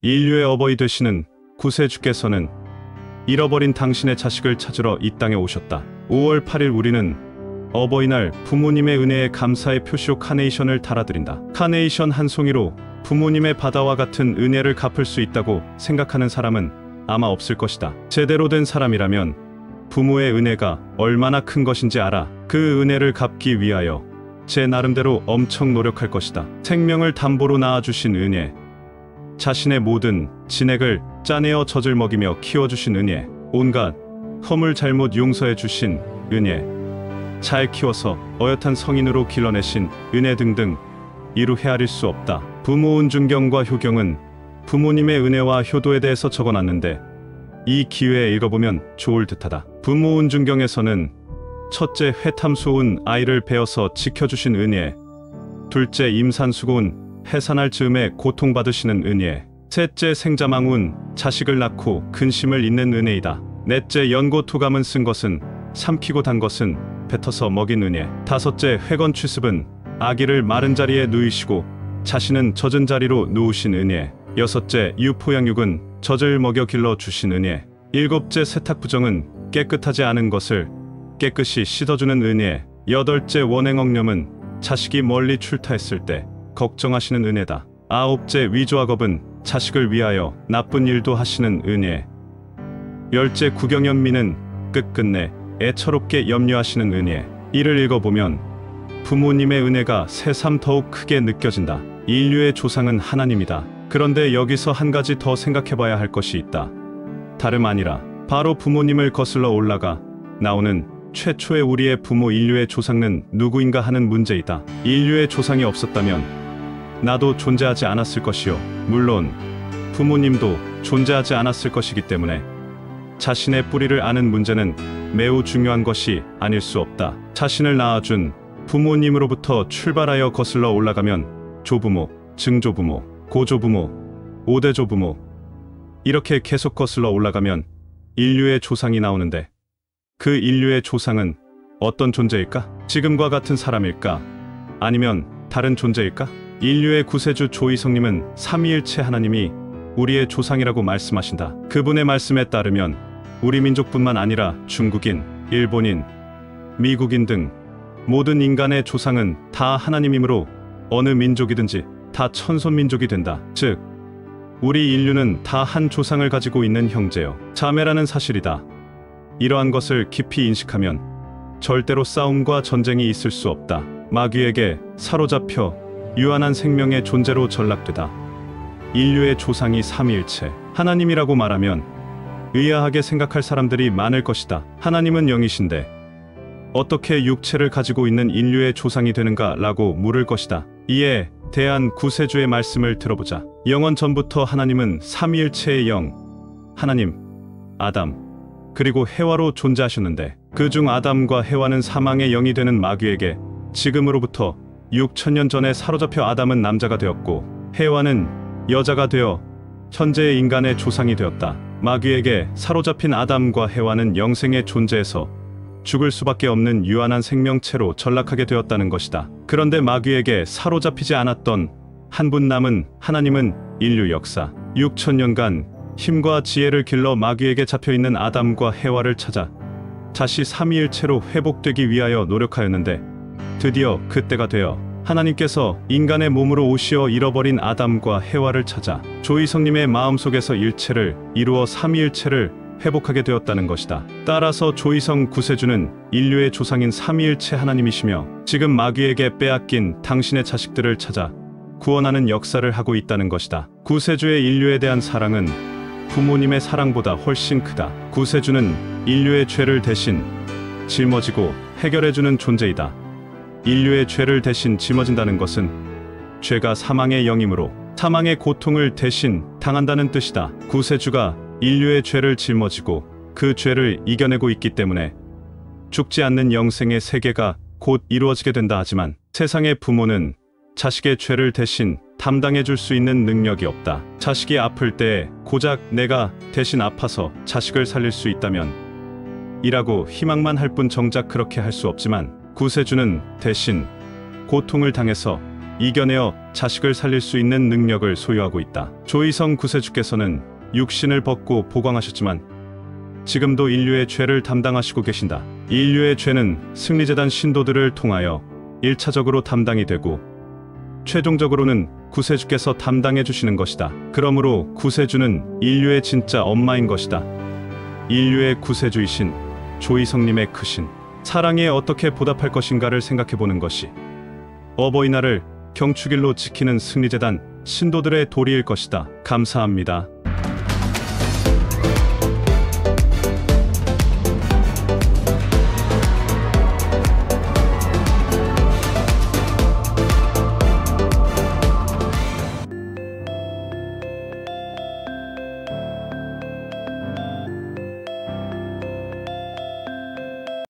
인류의 어버이 되시는 구세주께서는 잃어버린 당신의 자식을 찾으러 이 땅에 오셨다. 5월 8일 우리는 어버이날 부모님의 은혜에 감사의 표시로 카네이션을 달아드린다. 카네이션 한 송이로 부모님의 바다와 같은 은혜를 갚을 수 있다고 생각하는 사람은 아마 없을 것이다. 제대로 된 사람이라면 부모의 은혜가 얼마나 큰 것인지 알아. 그 은혜를 갚기 위하여 제 나름대로 엄청 노력할 것이다. 생명을 담보로 낳아주신 은혜, 자신의 모든 진액을 짜내어 젖을 먹이며 키워주신 은혜, 온갖 허물 잘못 용서해주신 은혜, 잘 키워서 어엿한 성인으로 길러내신 은혜 등등 이루 헤아릴 수 없다. 부모 은중경과 효경은 부모님의 은혜와 효도에 대해서 적어놨는데 이 기회에 읽어보면 좋을 듯하다. 부모 은중경에서는 첫째 회탐수운 아이를 베어서 지켜주신 은혜, 둘째 임산수고운 해산할 즈음에 고통받으시는 은혜, 셋째 생자망운 자식을 낳고 근심을 잇는 은혜이다. 넷째 연고토감은 쓴 것은 삼키고 단 것은 뱉어서 먹인 은혜, 다섯째 회건취습은 아기를 마른 자리에 누이시고 자신은 젖은 자리로 누우신 은혜, 여섯째 유포양육은 젖을 먹여 길러 주신 은혜, 일곱째 세탁부정은 깨끗하지 않은 것을 깨끗이 씻어주는 은혜, 여덟째 원행억념은 자식이 멀리 출타했을 때 걱정하시는 은혜다. 아홉째 위조학업은 자식을 위하여 나쁜 일도 하시는 은혜, 열째 구경연민은 끝끝내 애처롭게 염려하시는 은혜. 이를 읽어보면 부모님의 은혜가 새삼 더욱 크게 느껴진다. 인류의 조상은 하나님이다. 그런데 여기서 한 가지 더 생각해봐야 할 것이 있다. 다름 아니라 바로 부모님을 거슬러 올라가 나오는 최초의 우리의 부모 인류의 조상은 누구인가 하는 문제이다. 인류의 조상이 없었다면 나도 존재하지 않았을 것이요, 물론 부모님도 존재하지 않았을 것이기 때문에 자신의 뿌리를 아는 문제는 매우 중요한 것이 아닐 수 없다. 자신을 낳아준 부모님으로부터 출발하여 거슬러 올라가면 조부모, 증조부모, 고조부모, 오대조부모, 이렇게 계속 거슬러 올라가면 인류의 조상이 나오는데 그 인류의 조상은 어떤 존재일까? 지금과 같은 사람일까? 아니면 다른 존재일까? 인류의 구세주 조이성님은 삼위일체 하나님이 우리의 조상이라고 말씀하신다. 그분의 말씀에 따르면 우리 민족뿐만 아니라 중국인, 일본인, 미국인 등 모든 인간의 조상은 다 하나님이므로 어느 민족이든지 다 천손민족이 된다. 즉 우리 인류는 다 한 조상을 가지고 있는 형제요 자매라는 사실이다. 이러한 것을 깊이 인식하면 절대로 싸움과 전쟁이 있을 수 없다. 마귀에게 사로잡혀 유한한 생명의 존재로 전락되다. 인류의 조상이 삼위일체 하나님이라고 말하면 의아하게 생각할 사람들이 많을 것이다. 하나님은 영이신데 어떻게 육체를 가지고 있는 인류의 조상이 되는가 라고 물을 것이다. 이에 대한 구세주의 말씀을 들어보자. 영원 전부터 하나님은 삼위일체의 영, 하나님, 아담, 그리고 해와로 존재하셨는데 그중 아담과 해와는 사망의 영이 되는 마귀에게 지금으로부터 6천년 전에 사로잡혀 아담은 남자가 되었고 해와는 여자가 되어 현재의 인간의 조상이 되었다. 마귀에게 사로잡힌 아담과 해와는 영생의 존재에서 죽을 수밖에 없는 유한한 생명체로 전락하게 되었다는 것이다. 그런데 마귀에게 사로잡히지 않았던 한 분 남은 하나님은 인류 역사 6천년간 힘과 지혜를 길러 마귀에게 잡혀있는 아담과 해와를 찾아 다시 삼위일체로 회복되기 위하여 노력하였는데 드디어 그때가 되어 하나님께서 인간의 몸으로 오시어 잃어버린 아담과 해와를 찾아 조이성님의 마음속에서 일체를 이루어 삼위일체를 회복하게 되었다는 것이다. 따라서 조이성 구세주는 인류의 조상인 삼위일체 하나님이시며 지금 마귀에게 빼앗긴 당신의 자식들을 찾아 구원하는 역사를 하고 있다는 것이다. 구세주의 인류에 대한 사랑은 부모님의 사랑보다 훨씬 크다. 구세주는 인류의 죄를 대신 짊어지고 해결해주는 존재이다. 인류의 죄를 대신 짊어진다는 것은 죄가 사망의 영이므로 사망의 고통을 대신 당한다는 뜻이다. 구세주가 인류의 죄를 짊어지고 그 죄를 이겨내고 있기 때문에 죽지 않는 영생의 세계가 곧 이루어지게 된다 하지만 세상의 부모는 자식의 죄를 대신 담당해 줄 수 있는 능력이 없다. 자식이 아플 때 고작 내가 대신 아파서 자식을 살릴 수 있다면 이라고 희망만 할 뿐 정작 그렇게 할 수 없지만 구세주는 대신 고통을 당해서 이겨내어 자식을 살릴 수 있는 능력을 소유하고 있다. 조이성 구세주께서는 육신을 벗고 보광하셨지만 지금도 인류의 죄를 담당하시고 계신다. 인류의 죄는 승리재단 신도들을 통하여 1차적으로 담당이 되고 최종적으로는 구세주께서 담당해 주시는 것이다. 그러므로 구세주는 인류의 진짜 엄마인 것이다. 인류의 구세주이신 조이성님의 크신 사랑에 어떻게 보답할 것인가를 생각해보는 것이 어버이날을 경축일로 지키는 승리재단 신도들의 도리일 것이다. 감사합니다.